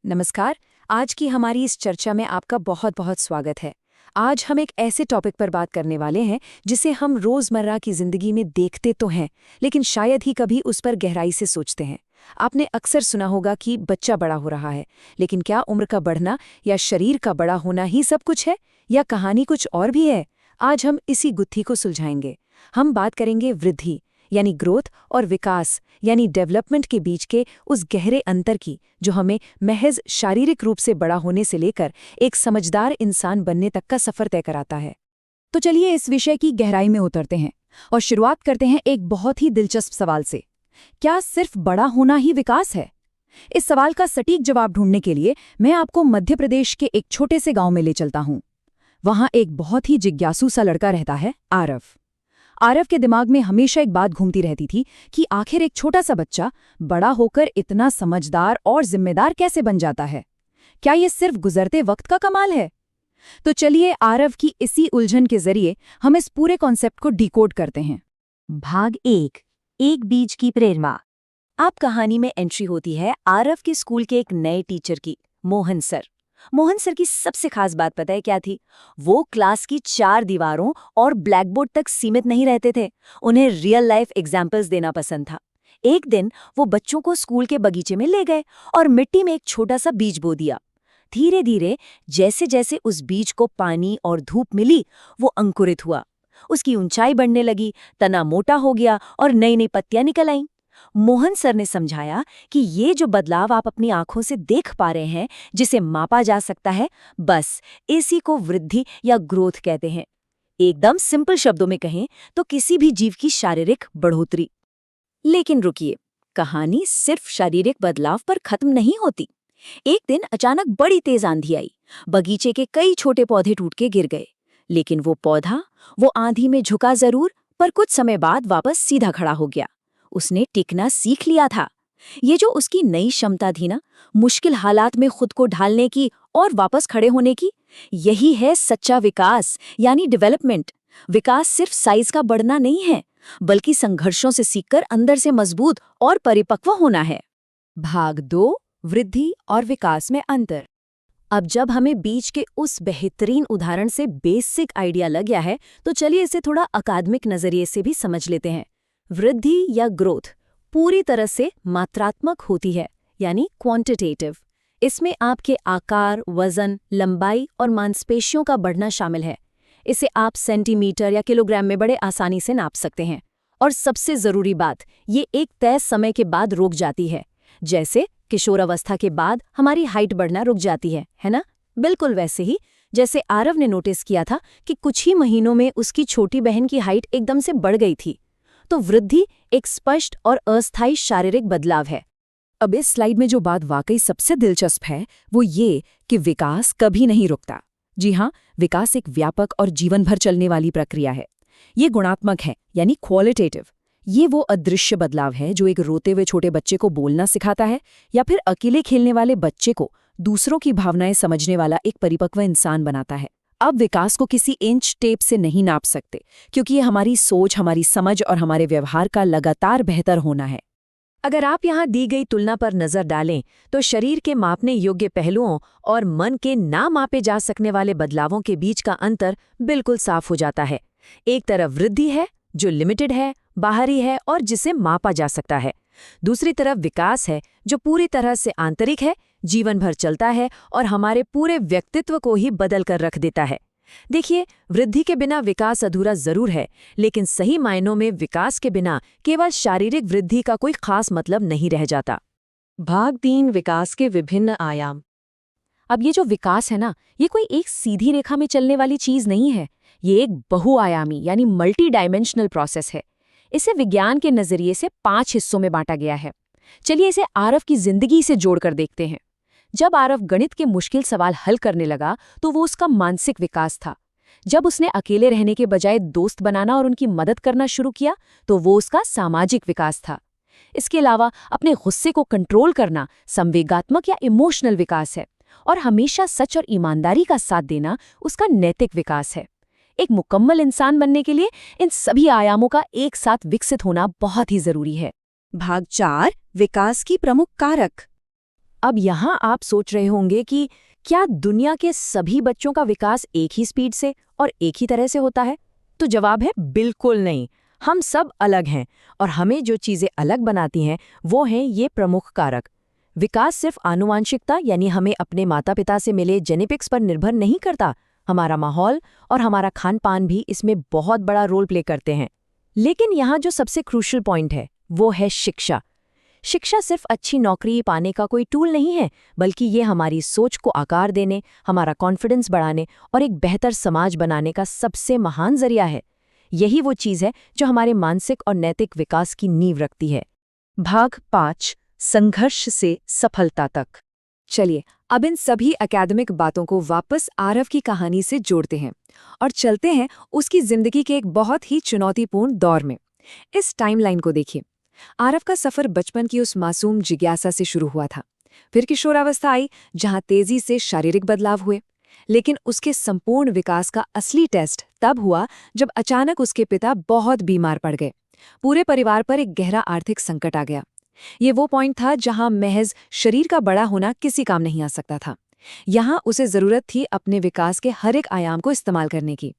नमस्कार। आज की हमारी इस चर्चा में आपका बहुत बहुत स्वागत है। आज हम एक ऐसे टॉपिक पर बात करने वाले हैं जिसे हम रोज़मर्रा की ज़िंदगी में देखते तो हैं, लेकिन शायद ही कभी उस पर गहराई से सोचते हैं। आपने अक्सर सुना होगा कि बच्चा बड़ा हो रहा है, लेकिन क्या उम्र का बढ़ना या शरीर का बड़ा होना ही सब कुछ है, या कहानी कुछ और भी है? आज हम इसी गुत्थी को सुलझाएंगे। हम बात करेंगे वृद्धि यानी ग्रोथ और विकास यानी डेवलपमेंट के बीच के उस गहरे अंतर की, जो हमें महज शारीरिक रूप से बड़ा होने से लेकर एक समझदार इंसान बनने तक का सफर तय कराता है। तो चलिए इस विषय की गहराई में उतरते हैं और शुरुआत करते हैं एक बहुत ही दिलचस्प सवाल से। क्या सिर्फ बड़ा होना ही विकास है? इस सवाल का सटीक जवाब ढूंढने के लिए मैं आपको मध्य प्रदेश के एक छोटे से गांव में ले चलता हूं। वहां एक बहुत ही जिज्ञासु सा लड़का रहता है, आरव। आरव के दिमाग में हमेशा एक बात घूमती रहती थी कि आखिर एक छोटा सा बच्चा बड़ा होकर इतना समझदार और जिम्मेदार कैसे बन जाता है। क्या ये सिर्फ गुजरते वक्त का कमाल है? तो चलिए आरव की इसी उलझन के जरिए हम इस पूरे कॉन्सेप्ट को डिकोड करते हैं। भाग एक बीज की प्रेरणा। आप कहानी में एंट्री होती है आरव के स्कूल के एक नए टीचर की, मोहन सर। मोहन सर की सबसे खास बात पता है क्या थी? वो क्लास की 4 दीवारों और ब्लैक बोर्ड तक सीमित नहीं रहते थे। उन्हें रियल लाइफ एग्जाम्पल्स देना पसंद था। एक दिन वो बच्चों को स्कूल के बगीचे में ले गए और मिट्टी में एक छोटा सा बीज बो दिया। धीरे धीरे जैसे जैसे उस बीज को पानी और धूप मिली, वो अंकुरित हुआ। उसकी ऊंचाई बढ़ने लगी, तना मोटा हो गया और नई नई पत्तियां निकल आईं। मोहन सर ने समझाया कि ये जो बदलाव आप अपनी आंखों से देख पा रहे हैं, जिसे मापा जा सकता है, बस इसी को वृद्धि या ग्रोथ कहते हैं। एकदम सिंपल शब्दों में कहें तो किसी भी जीव की शारीरिक बढ़ोतरी। लेकिन रुकिए, कहानी सिर्फ शारीरिक बदलाव पर खत्म नहीं होती। एक दिन अचानक बड़ी तेज आंधी आई। बगीचे के कई छोटे पौधे टूट के गिर गए, लेकिन वो पौधा, वो आंधी में झुका जरूर, पर कुछ समय बाद वापस सीधा खड़ा हो गया। उसने टिकना सीख लिया था। ये जो उसकी नई क्षमता थी ना, मुश्किल हालात में खुद को ढालने की और वापस खड़े होने की, यही है सच्चा विकास यानी डेवलपमेंट। विकास सिर्फ साइज का बढ़ना नहीं है, बल्कि संघर्षों से सीखकर अंदर से मजबूत और परिपक्व होना है। भाग 2, वृद्धि और विकास में अंतर। अब जब हमें बीज के उस बेहतरीन उदाहरण से बेसिक आइडिया लग गया है, तो चलिए इसे थोड़ा अकादमिक नजरिए से भी समझ लेते हैं। वृद्धि या ग्रोथ पूरी तरह से मात्रात्मक होती है, यानी क्वांटिटेटिव। इसमें आपके आकार, वजन, लंबाई और मांसपेशियों का बढ़ना शामिल है। इसे आप सेंटीमीटर या किलोग्राम में बड़े आसानी से नाप सकते हैं। और सबसे जरूरी बात, ये एक तय समय के बाद रुक जाती है। जैसे किशोरावस्था के बाद हमारी हाइट बढ़ना रुक जाती है ना? बिल्कुल वैसे ही जैसे आरव ने नोटिस किया था कि कुछ ही महीनों में उसकी छोटी बहन की हाइट एकदम से बढ़ गई थी। तो वृद्धि एक स्पष्ट और अस्थायी शारीरिक बदलाव है। अब इस स्लाइड में जो बात वाकई सबसे दिलचस्प है, वो ये कि विकास कभी नहीं रुकता। जी हाँ, विकास एक व्यापक और जीवन भर चलने वाली प्रक्रिया है। ये गुणात्मक है, यानी क्वालिटेटिव। ये वो अदृश्य बदलाव है जो एक रोते हुए छोटे बच्चे को बोलना सिखाता है, या फिर अकेले खेलने वाले बच्चे को दूसरों की भावनाएं समझने वाला एक परिपक्व इंसान बनाता है। अब विकास को किसी इंच टेप से नहीं नाप सकते, क्योंकि ये हमारी सोच, हमारी समझ और हमारे व्यवहार का लगातार बेहतर होना है। अगर आप यहाँ दी गई तुलना पर नजर डालें, तो शरीर के मापने योग्य पहलुओं और मन के ना मापे जा सकने वाले बदलावों के बीच का अंतर बिल्कुल साफ हो जाता है। एक तरफ वृद्धि है जो लिमिटेड है, बाहरी है और जिसे मापा जा सकता है। दूसरी तरफ विकास है जो पूरी तरह से आंतरिक है, जीवन भर चलता है और हमारे पूरे व्यक्तित्व को ही बदल कर रख देता है। देखिए, वृद्धि के बिना विकास अधूरा जरूर है, लेकिन सही मायनों में विकास के बिना केवल शारीरिक वृद्धि का कोई खास मतलब नहीं रह जाता। भाग 3, विकास के विभिन्न आयाम। अब ये जो विकास है ना, ये कोई एक सीधी रेखा में चलने वाली चीज नहीं है। ये एक बहुआयामी यानी मल्टी डायमेंशनल प्रोसेस है। इसे विज्ञान के नजरिए से 5 हिस्सों में बांटा गया है। चलिए इसे आरव की जिंदगी से जोड़कर देखते हैं। जब आरव गणित के मुश्किल सवाल हल करने लगा, तो वो उसका मानसिक विकास था। जब उसने अकेले रहने के बजाय दोस्त बनाना और उनकी मदद करना शुरू किया, तो वो उसका सामाजिक विकास था। इसके अलावा अपने गुस्से को कंट्रोल करना संवेगात्मक या इमोशनल विकास है, और हमेशा सच और ईमानदारी का साथ देना उसका नैतिक विकास है। एक मुकम्मल इंसान बनने के लिए इन सभी आयामों का एक साथ विकसित होना बहुत ही जरूरी है। भाग 4, विकास की प्रमुख कारक। अब यहाँ आप सोच रहे होंगे कि क्या दुनिया के सभी बच्चों का विकास एक ही स्पीड से और एक ही तरह से होता है? तो जवाब है बिल्कुल नहीं। हम सब अलग हैं और हमें जो चीजें अलग बनाती हैं वो हैं ये प्रमुख कारक। विकास सिर्फ आनुवांशिकता यानी हमें अपने माता पिता से मिले जेनेटिक्स पर निर्भर नहीं करता। हमारा माहौल और हमारा खान पान भी इसमें बहुत बड़ा रोल प्ले करते हैं। लेकिन यहाँ जो सबसे क्रूशियल पॉइंट है वो है शिक्षा। शिक्षा सिर्फ अच्छी नौकरी पाने का कोई टूल नहीं है, बल्कि ये हमारी सोच को आकार देने, हमारा कॉन्फिडेंस बढ़ाने और एक बेहतर समाज बनाने का सबसे महान जरिया है। यही वो चीज़ है जो हमारे मानसिक और नैतिक विकास की नींव रखती है। भाग 5 संघर्ष से सफलता तक। चलिए अब इन सभी एकेडमिक बातों को वापस आरव की कहानी से जोड़ते हैं और चलते हैं उसकी जिंदगी के एक बहुत ही चुनौतीपूर्ण दौर में। इस टाइमलाइन को देखिए। आरव का सफर बचपन की उस मासूम जिज्ञासा से शुरू हुआ था। फिर किशोरावस्था आई जहां तेजी से शारीरिक बदलाव हुए। लेकिन उसके संपूर्ण विकास का असली टेस्ट तब हुआ जब अचानक उसके पिता बहुत बीमार पड़ गए। पूरे परिवार पर एक गहरा आर्थिक संकट आ गया। ये वो पॉइंट था जहां महज शरीर का बड़ा होना किसी काम नहीं आ सकता था। यहां उसे जरूरत थी अपने विकास के हर एक आयाम को इस्तेमाल करने की।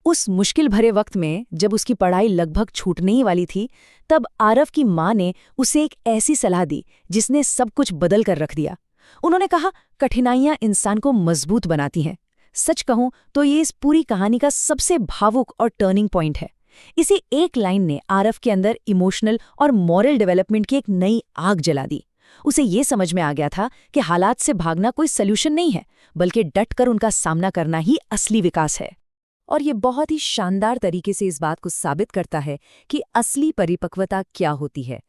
उस मुश्किल भरे वक्त में जब उसकी पढ़ाई लगभग छूटने ही वाली थी, तब आरव की माँ ने उसे एक ऐसी सलाह दी जिसने सब कुछ बदल कर रख दिया। उन्होंने कहा, कठिनाइयां इंसान को मजबूत बनाती हैं। सच कहूं तो ये इस पूरी कहानी का सबसे भावुक और टर्निंग पॉइंट है। इसी एक लाइन ने आरव के अंदर इमोशनल और मॉरल डेवलपमेंट की एक नई आग जला दी। उसे ये समझ में आ गया था कि हालात से भागना कोई सल्यूशन नहीं है, बल्कि डटकर उनका सामना करना ही असली विकास है। और ये बहुत ही शानदार तरीके से इस बात को साबित करता है कि असली परिपक्वता क्या होती है।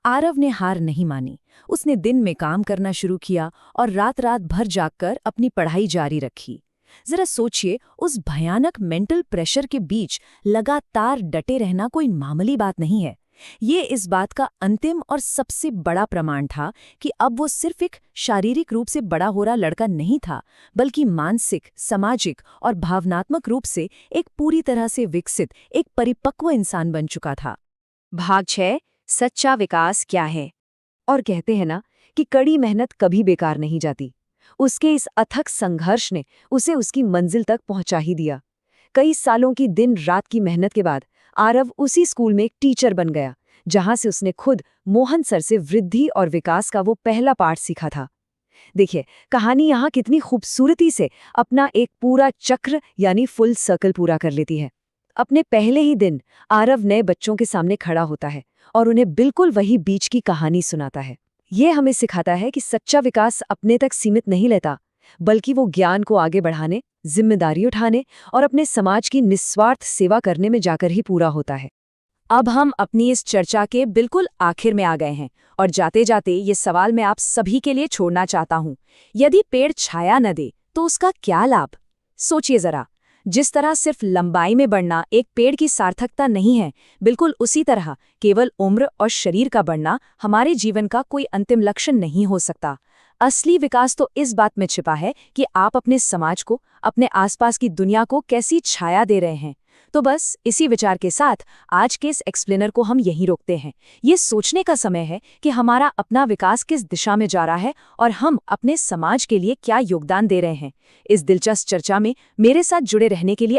आरव ने हार नहीं मानी। उसने दिन में काम करना शुरू किया और रात रात भर जागकर अपनी पढ़ाई जारी रखी। जरा सोचिए, उस भयानक मेंटल प्रेशर के बीच लगातार डटे रहना कोई मामूली बात नहीं है। ये इस बात का अंतिम और सबसे बड़ा प्रमाण था कि अब वो सिर्फ एक शारीरिक रूप से बड़ा हो रहा लड़का नहीं था, बल्कि मानसिक, सामाजिक और भावनात्मक रूप से एक पूरी तरह से विकसित, एक परिपक्व इंसान बन चुका था। भाग 6 सच्चा विकास क्या है। और कहते हैं ना कि कड़ी मेहनत कभी बेकार नहीं जाती। उसके इस अथक संघर्ष ने उसे उसकी मंजिल तक पहुंचा ही दिया। कई सालों की दिन रात की मेहनत के बाद आरव उसी स्कूल में एक टीचर बन गया, जहां से उसने खुद मोहन सर से वृद्धि और विकास का वो पहला पाठ सीखा था। देखिए, कहानी यहाँ कितनी खूबसूरती से अपना एक पूरा चक्र यानी फुल सर्कल पूरा कर लेती है। अपने पहले ही दिन आरव नए बच्चों के सामने खड़ा होता है और उन्हें बिल्कुल वही बीच की कहानी सुनाता है। ये हमें सिखाता है कि सच्चा विकास अपने तक सीमित नहीं रहता, बल्कि वो ज्ञान को आगे बढ़ाने, जिम्मेदारी उठाने और अपने समाज की निस्वार्थ सेवा करने में जाकर ही पूरा होता है। अब हम अपनी इस चर्चा के बिल्कुल आखिर में आ गए हैं और जाते जाते ये सवाल मैं आप सभी के लिए छोड़ना चाहता हूँ। यदि पेड़ छाया न दे तो उसका क्या लाभ? सोचिए जरा, जिस तरह सिर्फ लंबाई में बढ़ना एक पेड़ की सार्थकता नहीं है, बिल्कुल उसी तरह केवल उम्र और शरीर का बढ़ना हमारे जीवन का कोई अंतिम लक्ष्य नहीं हो सकता। असली विकास तो इस बात में छिपा है कि आप अपने समाज को, अपने आसपास की दुनिया को कैसी छाया दे रहे हैं। तो बस इसी विचार के साथ आज के इस एक्सप्लेनर को हम यहीं रोकते हैं। ये सोचने का समय है कि हमारा अपना विकास किस दिशा में जा रहा है और हम अपने समाज के लिए क्या योगदान दे रहे हैं। इस दिलचस्प चर्चा में मेरे साथ जुड़े रहने के लिए